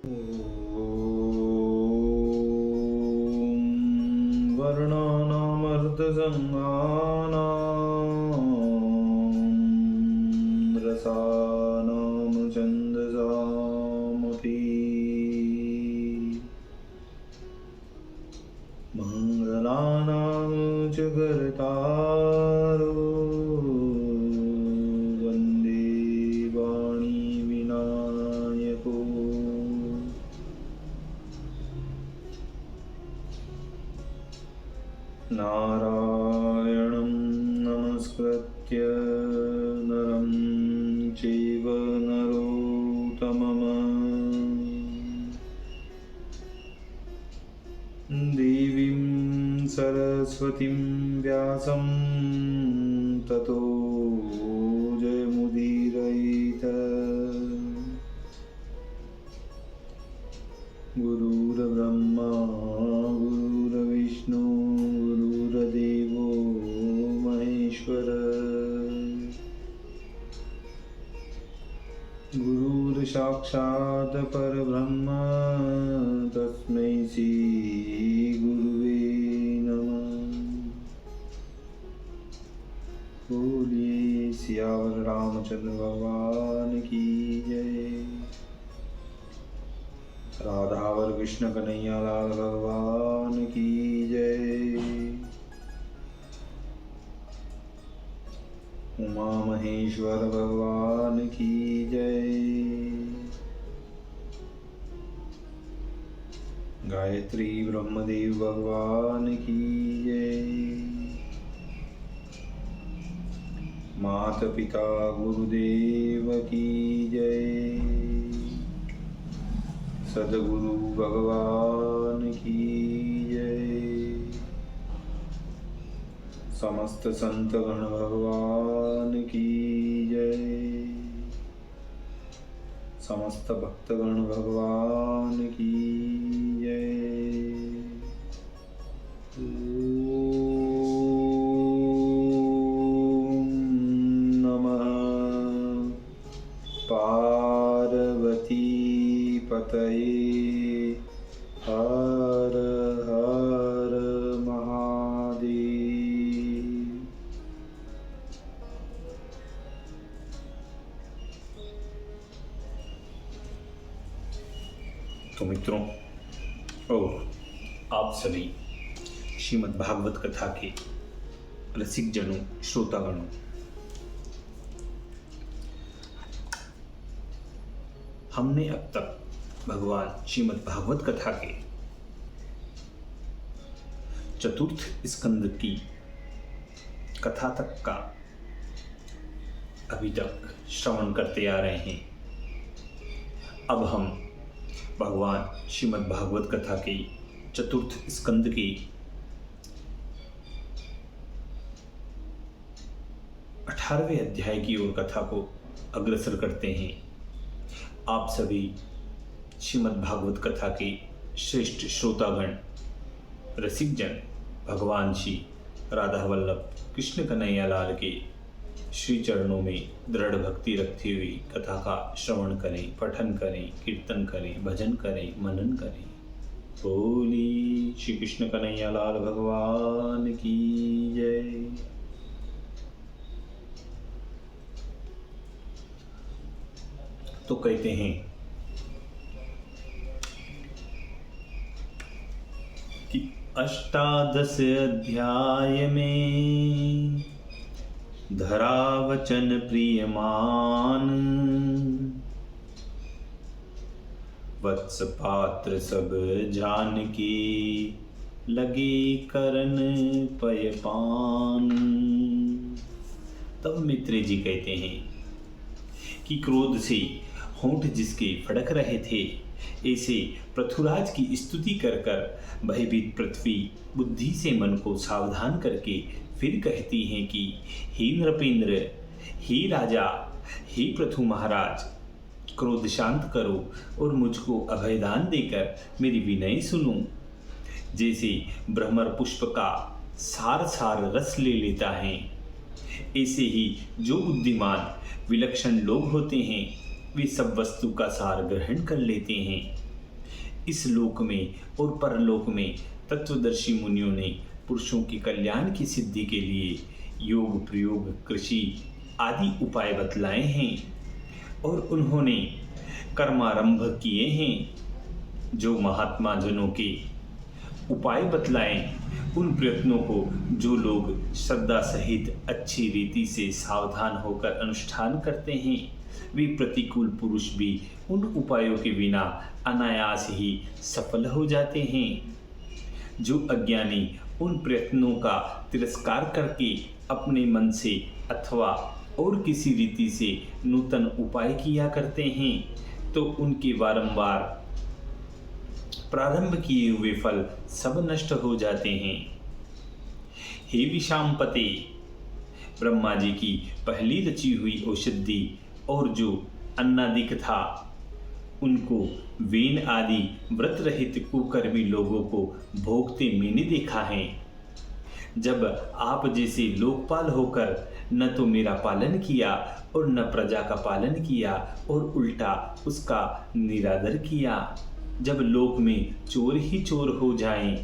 ॐ वर्णानामर्धसङ्गानां रसानां छन्दसामपि मङ्गलानां च कर्तारो वन्दे वाणीविनायको नारायणं नमस्कृत्य नरं चैव नरोत्तमम् देवीं सरस्वतीं व्यासं ततो जयमुदीरयेत्। गुरुर्ब्रह्मा गुरुर्विष्णु गुरुर्देवो महेश्वर गुरुर्साक्षात् परब्रह्म तस्मै श्री गुरुवे नमः। बोलिए सियावर रामचंद्र भगवान की जय। राधावर कृष्ण कन्हैया लाल भगवान की जय। उमा महेश्वर भगवान की जय। गायत्री ब्रह्मदेव भगवान की जय। माता पिता गुरुदेव की जय। सद्गुरु भगवान की जय। समस्त संतगण भगवान की जय। समस्त भक्तगण भगवान की जय। ओम नमः पार्वती पतये हर हर महादेव। तो मित्रों और आप सभी श्रीमद् भागवत कथा के रसिक जनों श्रोतागणों, हमने अब तक भगवान श्रीमद् भागवत कथा के चतुर्थ स्कंद की कथा तक का अभी तक श्रवण करते आ रहे हैं। अब हम भगवान श्रीमद् भागवत कथा के चतुर्थ स्कंद के 18वें अध्याय की ओर कथा को अग्रसर करते हैं। आप सभी श्रीमद् भागवत कथा के श्रेष्ठ श्रोतागण रसिक जन भगवान श्री राधा वल्लभ कृष्ण कन्हैया लाल के श्री चरणों में दृढ़ भक्ति रखते हुए कथा का श्रवण करें, पठन करें, कीर्तन करें, भजन करें, मनन करें। बोली श्री कृष्ण कन्हैया लाल भगवान की जय। तो कहते हैं कि 18 अध्याय में धरावचन प्रियमान वत्स पात्र सब जानकी लगे करन पयपान। तब मित्र जी कहते हैं कि क्रोध से होंठ जिसके फड़क रहे थे, ऐसे पृथुराज की स्तुति कर कर भयभीत पृथ्वी बुद्धि से मन को सावधान करके फिर कहती हैं कि हे नृपेंद्र, हे राजा, हे पृथु महाराज, क्रोध शांत करो और मुझको अभयदान देकर मेरी विनय सुनो। जैसे भ्रमर पुष्प का सार सार रस ले लेता है, ऐसे ही जो बुद्धिमान विलक्षण लोग होते हैं वे सब वस्तु का सार ग्रहण कर लेते हैं। इस लोक में और परलोक में तत्वदर्शी मुनियों ने पुरुषों के कल्याण की सिद्धि के लिए योग, प्रयोग, कृषि आदि उपाय बतलाए हैं और उन्होंने कर्मारंभ किए हैं। जो महात्मा जनों के उपाय बतलाए, उन प्रयत्नों को जो लोग श्रद्धा सहित अच्छी रीति से सावधान होकर अनुष्ठान करते हैं, वे प्रतिकूल पुरुष भी उन उपायों के बिना अनायास ही सफल हो जाते हैं। जो अज्ञानी उन प्रयत्नों का तिरस्कार करके अपने मन से अथवा और किसी रीति से नूतन उपाय किया करते हैं, तो उनके बारंबार प्रारंभ किए हुए फल सब नष्ट हो जाते हैं। हे विशांपते, ब्रह्मा जी की पहली रची हुई औषधि और जो अन्नादिक था, उनको वेन आदि व्रत रहित कुकर्मी लोगों को भोगते मैंने देखा है। जब आप जैसे लोकपाल होकर न तो मेरा पालन किया और न प्रजा का पालन किया और उल्टा उसका निरादर किया, जब लोक में चोर ही चोर हो जाएं,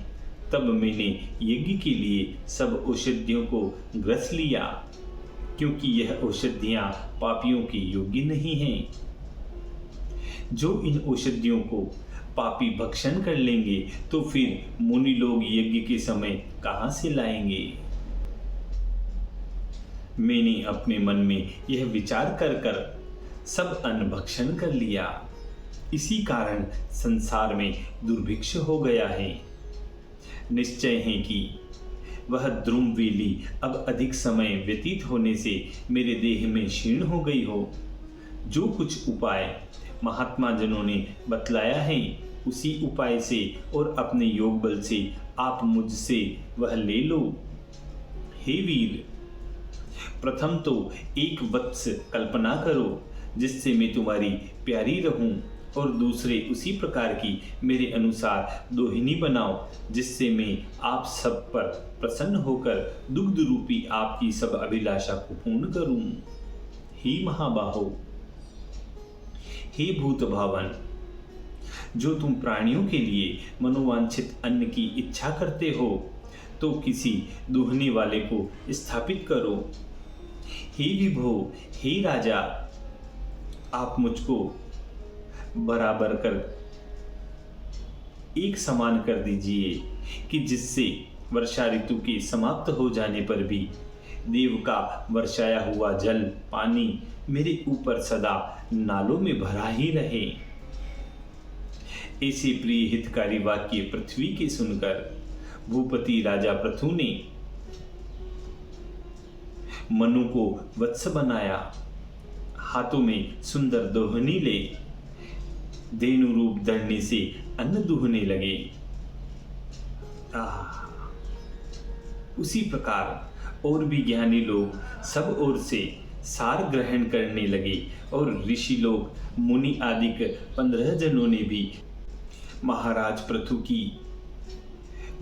तब मैंने यज्ञ के लिए सब औषधियों को ग्रस लिया, क्योंकि यह औषधियां पापियों के योग्य नहीं हैं। जो इन औषधियों को पापी भक्षण कर लेंगे, तो फिर मुनि लोग यज्ञ के समय कहाँ से लाएंगे। मैंने अपने मन में यह विचार कर सब अन्न भक्षण कर लिया। इसी कारण संसार में दुर्भिक्ष हो गया है। निश्चय है कि वह द्रुमवेली अब अधिक समय व्यतीत होने से मेरे देह में क्षीण हो गई हो। जो कुछ उपाय महात्मा जनों ने बतलाया है, उसी उपाय से और अपने योग बल से आप मुझसे वह ले लो। हे वीर, प्रथम तो एक वत्स कल्पना करो जिससे मैं तुम्हारी प्यारी रहूं, और दूसरे उसी प्रकार की मेरे अनुसार दोहिनी बनाओ, जिससे मैं आप सब पर प्रसन्न होकर दुग्ध रूपी आपकी सब अभिलाषा को पूर्ण करूं। हे महाबाहो, हे भूत भावन, जो तुम प्राणियों के लिए मनोवांछित अन्न की इच्छा करते हो, तो किसी दुहने वाले को स्थापित करो। हे विभो, हे राजा, आप मुझको बराबर कर एक समान कर दीजिए कि जिससे वर्षा ऋतु के समाप्त हो जाने पर भी देव का वर्षाया हुआ जल पानी मेरे ऊपर सदा नालों में भरा ही रहे। ऐसे प्रिय हितकारी वाक्य पृथ्वी के सुनकर भूपति राजा पृथु ने मनु को वत्स बनाया, हाथों में सुंदर दोहनी ले धेनु रूप धरने से अन्न दूहने लगे। उसी प्रकार और भी ज्ञानी लोग सब ओर से सार ग्रहण करने लगे और ऋषि लोग, मुनि आदि 15 जनों ने भी महाराज पृथु की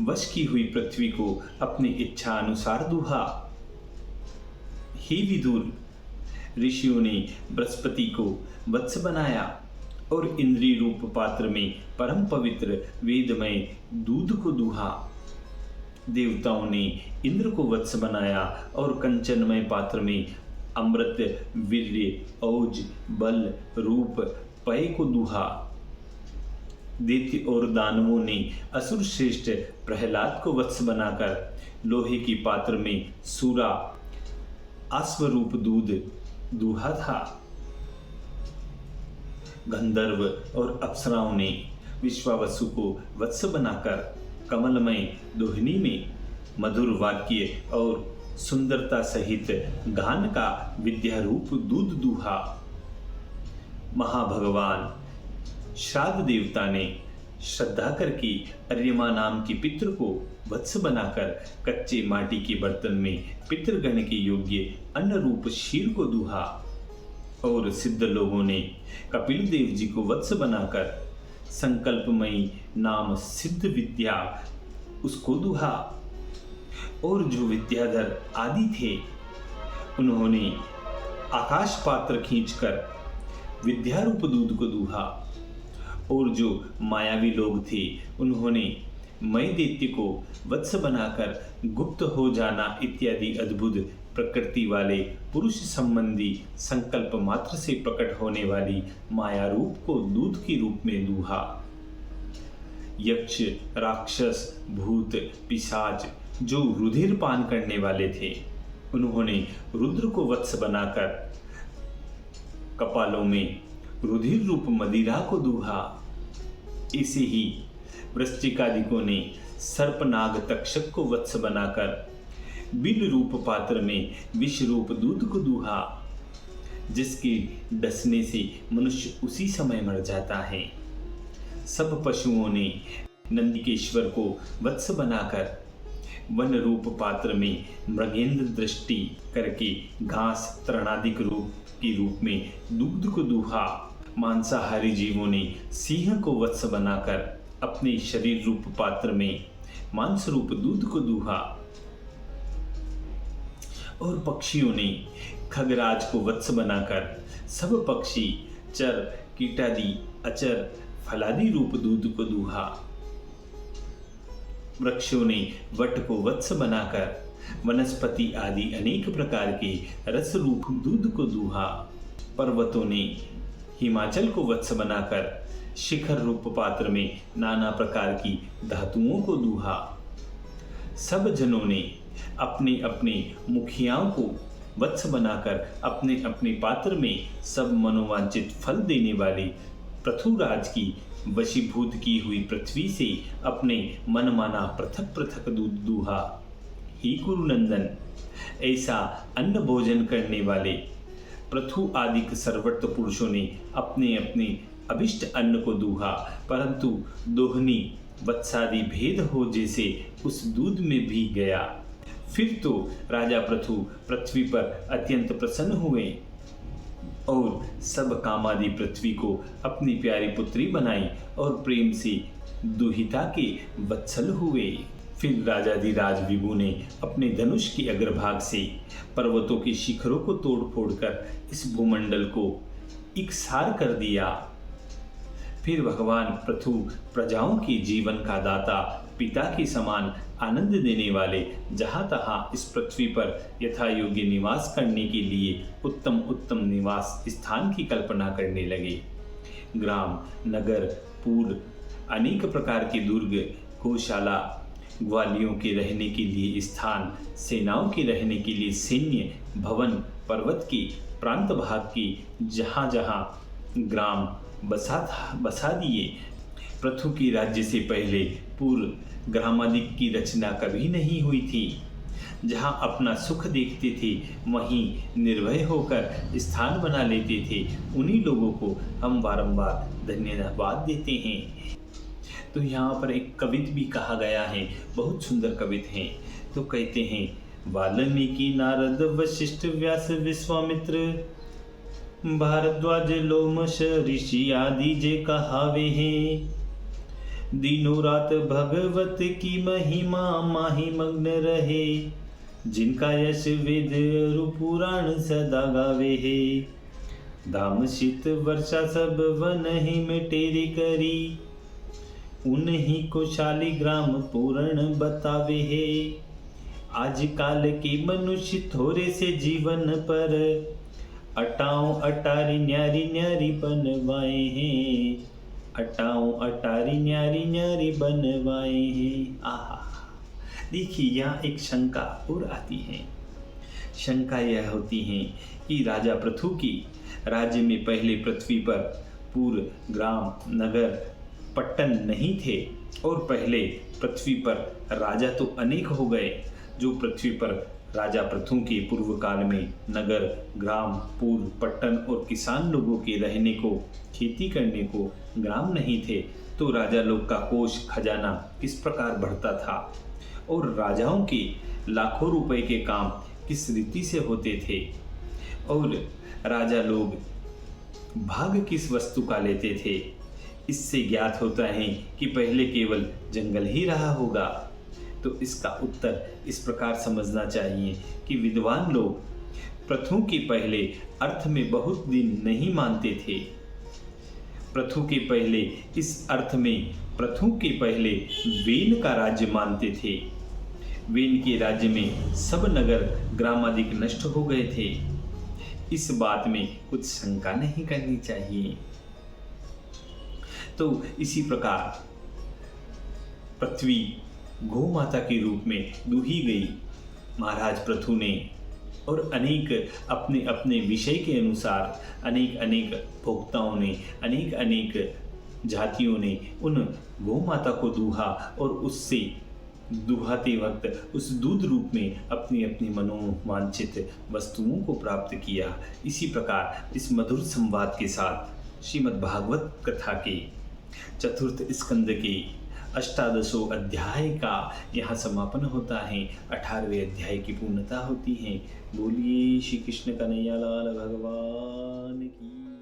वश की हुई पृथ्वी को अपनी इच्छा अनुसार दूहा। हे विदुर, ऋषियों ने बृहस्पति को वत्स बनाया और इंद्रिय रूप पात्र में परम पवित्र वेदमय दूध को दूहा। देवताओं ने इंद्र को वत्स बनाया और कंचनमय पात्र में अमृत, वीर्य, औज, बल, रूप, पय को दूहा। दैत्य और दानवों ने असुर श्रेष्ठ प्रहलाद को वत्स बनाकर लोहे की पात्र में सूरा अश्वरूप दूध दूहा था। गंधर्व और अप्सराओं ने विश्वावसु को वत्स बनाकर कमलमय दोहिनी में मधुर वाक्य और सुंदरता सहित गान का विद्यारूप दूध दूहा। महाभगवान श्राद्ध देवता ने श्रद्धा करके अर्यमा नाम के पितृ को वत्स बनाकर कच्चे माटी के बर्तन में पितृगण के योग्य अन्न रूप क्षीर को दूहा। और सिद्ध लोगों ने कपिल देव जी को वत्स बनाकर संकल्पमयी नाम सिद्ध विद्या उसको दूहा। और जो विद्याधर आदि थे, उन्होंने आकाश पात्र खींचकर विद्यारूप दूध को दूहा। और जो मायावी लोग थे उन्होंने मय दैत्य को वत्स बनाकर गुप्त हो जाना इत्यादि अद्भुत प्रकृति वाले पुरुष संबंधी संकल्प मात्र से प्रकट होने वाली माया रूप को दूध के रूप में दूहा। यक्ष, राक्षस, भूत, पिशाच जो रुधिर पान करने वाले थे उन्होंने रुद्र को वत्स बनाकर कपालों में रुधिर रूप मदिरा को दूहा। इसे ही वृश्चिकादिकों ने सर्पनाग तक्षक को वत्स बनाकर बिल रूप पात्र में विष रूप दूध को दूहा, जिसके डसने से मनुष्य उसी समय मर जाता है। सब पशुओं ने नंदिकेश्वर को वत्स बनाकर वन रूप पात्र में मृगेंद्र दृष्टि करके घास तृणादिक रूप के रूप में दूध को दूहा। मांसाहारी जीवों ने सिंह को वत्स बनाकर अपने शरीर रूप पात्र में मांस रूप दूध को दूहा। और पक्षियों ने खगराज को वत्स बनाकर सब पक्षी चर कीटादि अचर फलादि रूप दूध को दूहा। वृक्षों ने वट को वत्स बनाकर वनस्पति आदि अनेक प्रकार के रस रूप दूध को दूहा। पर्वतों ने हिमाचल को वत्स बनाकर शिखर रूप पात्र में नाना प्रकार की धातुओं को दूहा। सब जनों ने अपने अपने मुखियाओं को वत्स बनाकर अपने अपने पात्र में सब मनोवांछित फल देने वाली पृथुराज की वशीभूत की हुई पृथ्वी से अपने मनमाना पृथक पृथक दूध दूहा। ही कुरुनंदन, ऐसा अन्न भोजन करने वाले पृथु आदिक सर्वत्र पुरुषों ने अपने अपने अभिष्ट अन्न को दूहा, परंतु दोहनी वत्सादि भेद हो जैसे उस दूध में भी गया। फिर तो राजा पृथु पृथ्वी पर अत्यंत प्रसन्न हुए और सब कामादि पृथ्वी को अपनी प्यारी पुत्री बनाई और प्रेम से दुहिता के वत्सल हुए। फिर राजाधिराज विभु ने अपने धनुष के अग्रभाग से पर्वतों के शिखरों को तोड़ फोड़कर इस भूमंडल को इकसार कर दिया। फिर भगवान पृथु प्रजाओं के जीवन का दाता, पिता के समान आनंद देने वाले जहाँ तहाँ इस पृथ्वी पर यथा योग्य निवास करने के लिए उत्तम उत्तम निवास स्थान की कल्पना करने लगे। ग्राम, नगर, पुर, अनेक प्रकार के दुर्ग, गौशाला, ग्वालियों के रहने के लिए स्थान, सेनाओं के रहने के लिए सैन्य भवन, पर्वत के प्रांत भाग के जहाँ जहाँ ग्राम बसा दिए। पृथु के राज्य से पहले पूर्व ग्रामादिक की रचना कभी नहीं हुई थी। जहाँ अपना सुख देखते थे वहीं निर्भय होकर स्थान बना लेते थे। उन्हीं लोगों को हम बारंबार धन्यवाद देते हैं। तो यहाँ पर एक कवित भी कहा गया है, बहुत सुंदर कवित है। तो कहते हैं, वाल्मीकि, नारद, वशिष्ठ, व्यास, विश्वामित्र, भारद्वाज, लोमश, ऋषि आदि जे कहावे हैं। दिनों रात भगवत की महिमा माही मग्न रहे, जिनका यश वेद और पुराण सदा गावे है। धाम शीत वर्षा सब वन ही में टेरी करी, उन्हीं को शाली ग्राम पूर्ण बतावे है। आज काल के मनुष्य थोड़े से जीवन पर, अटाओ अटारी न्यारी न्यारी बनवाए हैं। अटाओ अटारी न्यारी न्यारी बनवाए हैं। आहा, देखिए यहाँ एक शंका और आती है। शंका यह होती है कि राजा पृथु की राज्य में पहले पृथ्वी पर पूर्व ग्राम, नगर, पट्टन नहीं थे और पहले पृथ्वी पर राजा तो अनेक हो गए। जो पृथ्वी पर राजा पृथु के पूर्व काल में नगर, ग्राम, पूर्व, पट्टन और किसान लोगों के रहने को, खेती करने को ग्राम नहीं थे, तो राजा लोग का कोष खजाना किस प्रकार बढ़ता था और राजाओं के लाखों रुपए के काम किस रीति से होते थे और राजा लोग भाग किस वस्तु का लेते थे। इससे ज्ञात होता है कि पहले केवल जंगल ही रहा होगा। तो इसका उत्तर इस प्रकार समझना चाहिए कि विद्वान लोग पृथु के पहले अर्थ में बहुत दिन नहीं मानते थे। पृथु के पहले, इस अर्थ में पृथु के पहले वेन का राज्य मानते थे। वेन के राज्य में सब नगर ग्रामादिक नष्ट हो गए थे। इस बात में कुछ शंका नहीं करनी चाहिए। तो इसी प्रकार पृथ्वी गौ माता के रूप में दूही गई महाराज पृथु ने, और अनेक अपने अपने विषय के अनुसार अनेक अनेक भोक्ताओं ने, अनेक अनेक जातियों ने उन गौ माता को दूहा, और उससे दुहाते वक्त उस दूध रूप में अपनी अपनी मनोवांछित वस्तुओं को प्राप्त किया। इसी प्रकार इस मधुर संवाद के साथ श्रीमद् भागवत कथा के चतुर्थ स्कंद के 18वें अध्याय का यहाँ समापन होता है। 18वें अध्याय की पूर्णता होती है। बोलिए श्री कृष्ण कन्हैया लाल भगवान की।